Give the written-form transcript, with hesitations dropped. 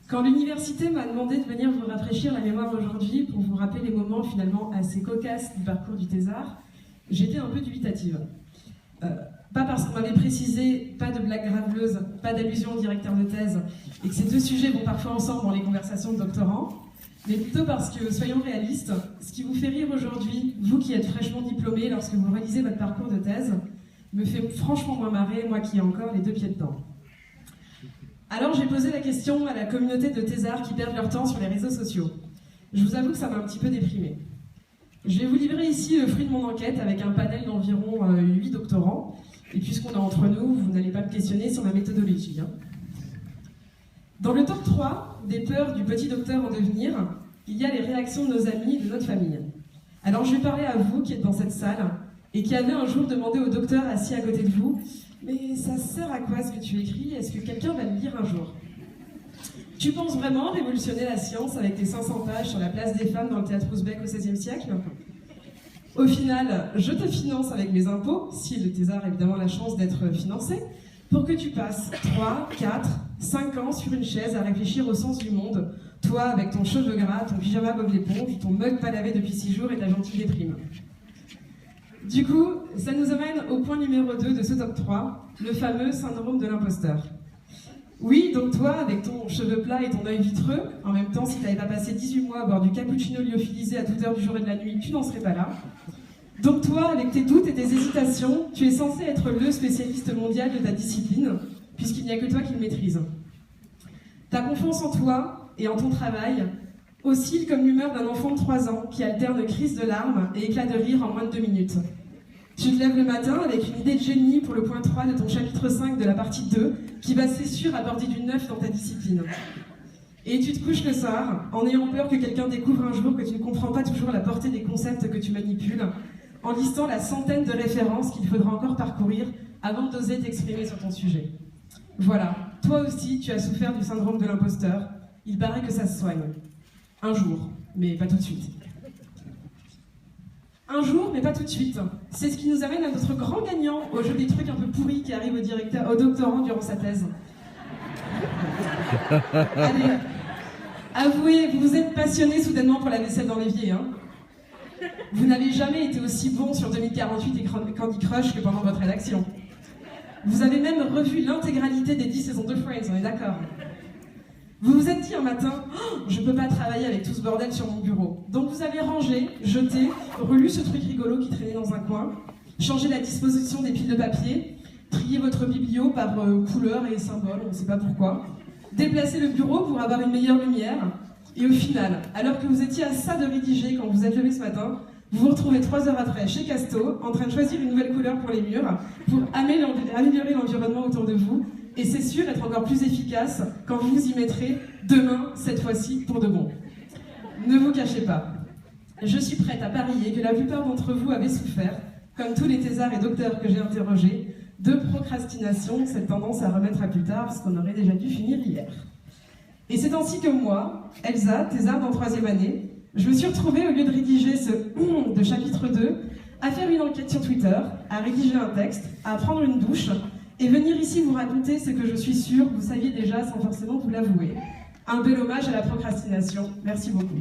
Quand l'université m'a demandé de venir vous rafraîchir la mémoire aujourd'hui pour vous rappeler les moments finalement assez cocasses du parcours du thésard, j'étais un peu dubitative. Pas parce qu'on m'avait précisé, pas de blague graveleuse, pas d'allusion au directeur de thèse, et que ces deux sujets vont parfois ensemble dans les conversations de doctorants, mais plutôt parce que, soyons réalistes, ce qui vous fait rire aujourd'hui, vous qui êtes fraîchement diplômé lorsque vous réalisez votre parcours de thèse, me fait franchement moins marrer, moi qui ai encore les deux pieds dedans. Alors j'ai posé la question à la communauté de thésards qui perdent leur temps sur les réseaux sociaux. Je vous avoue que ça m'a un petit peu déprimée. Je vais vous livrer ici le fruit de mon enquête avec un panel d'environ 8 doctorants. Et puisqu'on est entre nous, vous n'allez pas me questionner sur ma méthodologie. Dans le top 3 des peurs du petit docteur en devenir, il y a les réactions de nos amis et de notre famille. Alors je vais parler à vous qui êtes dans cette salle et qui avez un jour demandé au docteur assis à côté de vous « Mais ça sert à quoi ce que tu écris? Est-ce que quelqu'un va le lire un jour ?» Tu penses vraiment révolutionner la science avec tes 500 pages sur la place des femmes dans le théâtre ouzbek au XVIe siècle? Au final, je te finance avec mes impôts, si le thésard a évidemment la chance d'être financé, pour que tu passes 3, 4, 5 ans sur une chaise à réfléchir au sens du monde, toi avec ton cheveu gras, ton pyjama Bob l'éponge, ton mug pas lavé depuis 6 jours et ta gentille déprime. Du coup, ça nous amène au point numéro 2 de ce top 3, le fameux syndrome de l'imposteur. Oui, donc toi, avec ton cheveu plat et ton œil vitreux, en même temps, si tu n'avais pas passé 18 mois à boire du cappuccino lyophilisé à toute heure du jour et de la nuit, tu n'en serais pas là. Donc toi, avec tes doutes et tes hésitations, tu es censé être le spécialiste mondial de ta discipline, puisqu'il n'y a que toi qui le maîtrise. Ta confiance en toi et en ton travail oscille comme l'humeur d'un enfant de 3 ans qui alterne crise de larmes et éclat de rire en moins de 2 minutes. Tu te lèves le matin avec une idée de génie pour le point 3 de ton chapitre 5 de la partie 2 qui va, c'est sûr, aborder du neuf dans ta discipline. Et tu te couches le soir en ayant peur que quelqu'un découvre un jour que tu ne comprends pas toujours la portée des concepts que tu manipules, en listant la centaine de références qu'il faudra encore parcourir avant d'oser t'exprimer sur ton sujet. Voilà, toi aussi tu as souffert du syndrome de l'imposteur. Il paraît que ça se soigne. Un jour, mais pas tout de suite. Un jour, mais pas tout de suite. C'est ce qui nous amène à notre grand gagnant au jeu des trucs un peu pourris qui arrivent au doctorant durant sa thèse. Allez, avouez, vous vous êtes passionné soudainement pour la vaisselle dans l'évier, hein? Vous n'avez jamais été aussi bon sur 2048 et Candy Crush que pendant votre rédaction. Vous avez même revu l'intégralité des 10 saisons de Friends, on est d'accord? Vous vous êtes dit un matin, oh, je peux pas travailler avec tout ce bordel sur mon bureau. Donc vous avez rangé, jeté, relu ce truc rigolo qui traînait dans un coin, changé la disposition des piles de papier, trié votre biblio par couleur et symbole, on ne sait pas pourquoi, déplacé le bureau pour avoir une meilleure lumière, et au final, alors que vous étiez à ça de rédiger quand vous êtes levé ce matin, vous vous retrouvez 3 heures après chez Casto, en train de choisir une nouvelle couleur pour les murs, pour améliorer l'environnement autour de vous, et c'est sûr être encore plus efficace quand vous vous y mettrez demain, cette fois-ci, pour de bon. Ne vous cachez pas. Je suis prête à parier que la plupart d'entre vous avaient souffert, comme tous les thésards et docteurs que j'ai interrogés, de procrastination, cette tendance à remettre à plus tard ce qu'on aurait déjà dû finir hier. Et c'est ainsi que moi, Elsa, thésarde en 3e année, je me suis retrouvée, au lieu de rédiger ce de chapitre 2, à faire une enquête sur Twitter, à rédiger un texte, à prendre une douche, et venir ici vous raconter ce que je suis sûre vous saviez déjà sans forcément vous l'avouer. Un bel hommage à la procrastination. Merci beaucoup.